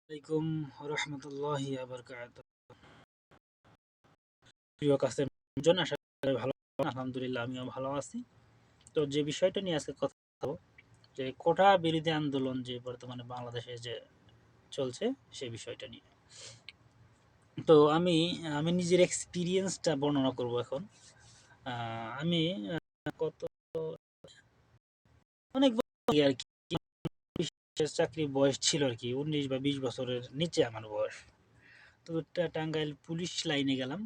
আলাইকুম রহমতুল্লাহি বারাকাতুহু। প্রিয় কাছের জন, আশা করি ভালো আছেন। আলহামদুলিল্লাহ আমিও ভালো আছি। তো যে বিষয়টা নিয়ে আজকে কথা বলবো, যে কোটা বিরোধী আন্দোলন যে বর্তমানে বাংলাদেশে যে চলছে সেই বিষয়টা নিয়ে। তো আমি নিজের এক্সপিরিয়েন্সটা বর্ণনা করব এখন। আমি কত অনেক বছর আগে আর কি চাকরির বয়স ছিল আর কি, 19 বা 20 বছরের নিচে আমার বয়স। তো টাঙ্গাইল পুলিশ লাইনে গেলাম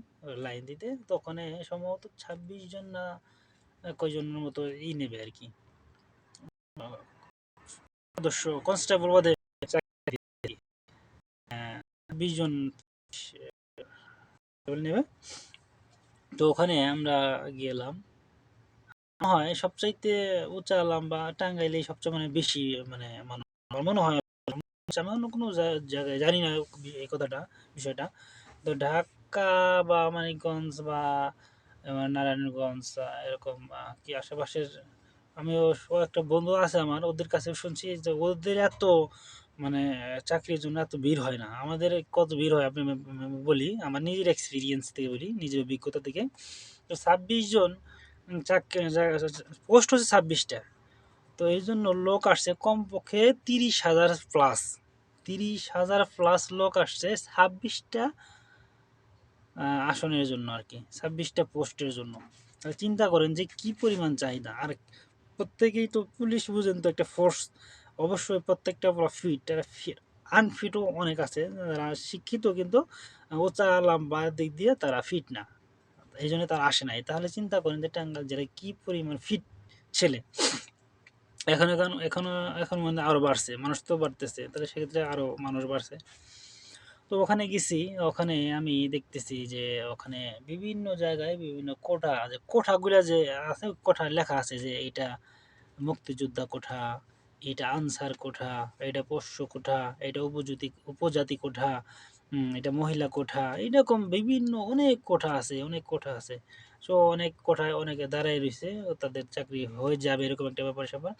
লাইন দিতে। তো ওখানে সম্ভবত 26 জন না কয়জনের মতো নেবে আর কি, সদস্য কনস্টেবল বাদে চাকরি 20 জন নেবে। তো ওখানে আমরা গেলাম, হয় সবচাইতে উঁচা লম্বা টাঙ্গাইলে সবচেয়ে মানে বেশি মানে মানুষ আমার মনে হয়। আমি অন্য কোনো জায়গায় জানি না এই কথাটা, বিষয়টা। তো ঢাকা বা মানিকগঞ্জ বা নারায়ণগঞ্জ এরকম কি আশেপাশের, আমিও একটা বন্ধু আছে আমার, ওদের কাছে শুনছি যে ওদের এত মানে চাকরির জন্য এত ভিড় হয় না। আমাদের কত ভিড় হয় আপনি বলি, আমার নিজের এক্সপিরিয়েন্স থেকে বলি, নিজের অভিজ্ঞতা থেকে। তো 26 জন চাকরি পোস্ট হচ্ছে 26টা। তো এই জন্য লোক আসছে কমপক্ষে 30,000 প্লাস, 30,000 প্লাস লোক আসছে 26টা আসনের জন্য আর কি, 26টা পোস্টের জন্য। চিন্তা করেন যে কি পরিমাণ চাহিদা। আর প্রত্যেকেই তো পুলিশ বুঝেন তো একটা ফোর্স, অবশ্যই প্রত্যেকটা ফিট, আনফিটও অনেক আছে যারা শিক্ষিত কিন্তু উঁচা লম্বা দিক দিয়ে তারা ফিট না, এই জন্য তারা আসে নাই। তাহলে চিন্তা করেন যে টাঙ্গাইল জেলায় কি পরিমাণ ফিট ছেলে। এখন এখন এখনো এখন মানে আরো বাড়ছে, মানুষ তো বাড়তেছে, তাহলে সেক্ষেত্রে আরো মানুষ বাড়ছে। তো ওখানে গেছি, ওখানে আমি দেখতেছি যে ওখানে বিভিন্ন জায়গায় বিভিন্ন কোঠা, যে কোঠাগুলা যে আছে, কোঠা লেখা আছে যে এটা মুক্তিযোদ্ধা কোঠা, এটা আনসার কোঠা, এটা পোষ্য কোঠা, এটা উপজাতি কোঠা, এটা মহিলা কোঠা, এরকম বিভিন্ন অনেক কোঠা আছে, অনেক কোঠা আছে। সো অনেক কোঠায় অনেকে দাঁড়ায় রয়েছে, তাদের চাকরি হয়ে যাবে এরকম একটা ব্যাপার স্যাপার।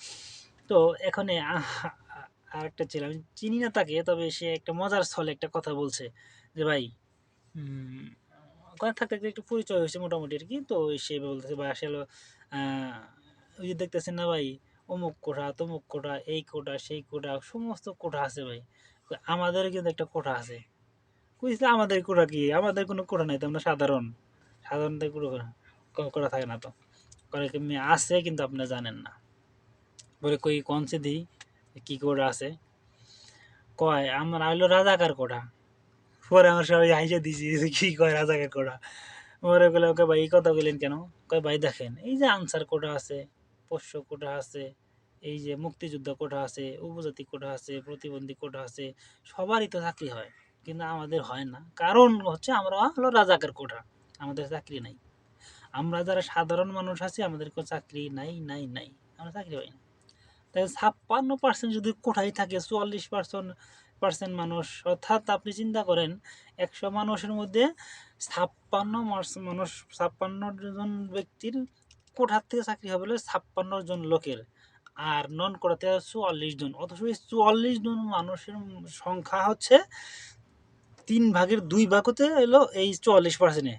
তো এখানে আর একটা ছেলে, আমি চিনি না তাকে, তবে সে একটা মজার ছলে একটা কথা বলছে যে ভাই, ওখানে থাকতে থাকতে একটু পরিচয় হয়েছে মোটামুটি আর কি। তো সে বলতেছে ভাই আসলে ওই যে দেখতেছেন না ভাই, অমুক কোঠা তমুক কোঠা, এই কোঠা সেই কোঠা, সমস্ত কোঠা আছে ভাই, আমাদের কিন্তু একটা কোঠা আছে। কইছে আমাদের কোঠা কি, আমাদের কোনো কোঠা নাই তো, আমরা সাধারণ, সাধারণত কোনো কোঠা থাকে না। তো করে কেমনি আছে কিন্তু আপনি জানেন না। বলে কই কনসে দিই কি কোঠা আছে, কয় আমরা হইলো রাজাকার কোঠা। পরে আমার সবাই হাইসে দিছি যে কি কয় রাজাকার কোঠা। পরে বলে ওকে ভাই এই কথা বললেন কেন? কয় ভাই দেখেন এই যে আনসার কোঠা আছে, পোষ্য কোঠা আছে, এই যে মুক্তিযোদ্ধা কোঠা আছে, উপজাতি কোঠা আছে, প্রতিবন্ধী কোঠা আছে, সবারই তো চাকরি হয়, কিন্তু আমাদের হয় না। কারণ হচ্ছে আমরা হলো রাজাকার কোঠা, আমাদের চাকরি নাই। আমরা যারা সাধারণ মানুষ আছি আমাদের কোনো চাকরি নাই নাই নাই, আমরা চাকরি পাই না। তাই 56% যদি কোঠায় থাকে, 44% মানুষ, অর্থাৎ আপনি চিন্তা করেন 100 মানুষের মধ্যে 56 মানুষ, 56 জন ব্যক্তির কোঠার থেকে চাকরি হবে হলো 56 জন লোকের, আর নন কোঠাতে 44 জন। অথচ এই 44 জন মানুষের সংখ্যা হচ্ছে 3/2 হতে এলো এই 44%-এ।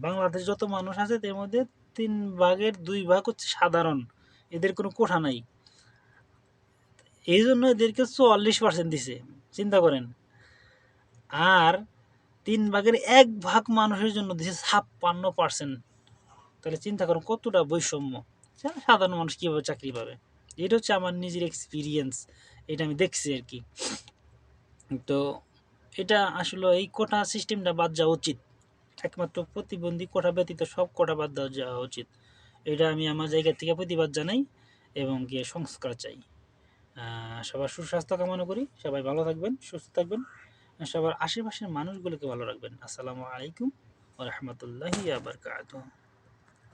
বাংলাদেশ যত মানুষ আছে তার মধ্যে 3/2 হচ্ছে সাধারণ, এদের কোনো কোঠা নাই। এই জন্য এদেরকে 44% দিছে, চিন্তা করেন। আর 3/1 মানুষের জন্য দিছে 56%। তাহলে চিন্তা করেন কতটা বৈষম্য, সাধারণ মানুষ কীভাবে চাকরি পাবে। এটা হচ্ছে আমার নিজের এক্সপিরিয়েন্স, এটা আমি দেখছি আর কি। তো এটা আসলে এই কোটা সিস্টেমটা বাদ যাওয়া উচিত, একমাত্র প্রতিবন্ধী কোটা ব্যতীত সব কোটা বাদ দেওয়া যাওয়া উচিত। এটা আমি আমার জায়গা থেকে প্রতিবাদ জানাই এবং গিয়ে সংস্কার চাই। সবার সুস্বাস্থ্য কামনা করি, সবাই ভালো থাকবেন, সুস্থ থাকবেন, সবার আশেপাশের মানুষগুলোকে ভালো রাখবেন। আসসালামু আলাইকুম ওয়া রাহমাতুল্লাহি ওয়া বারাকাতুহু।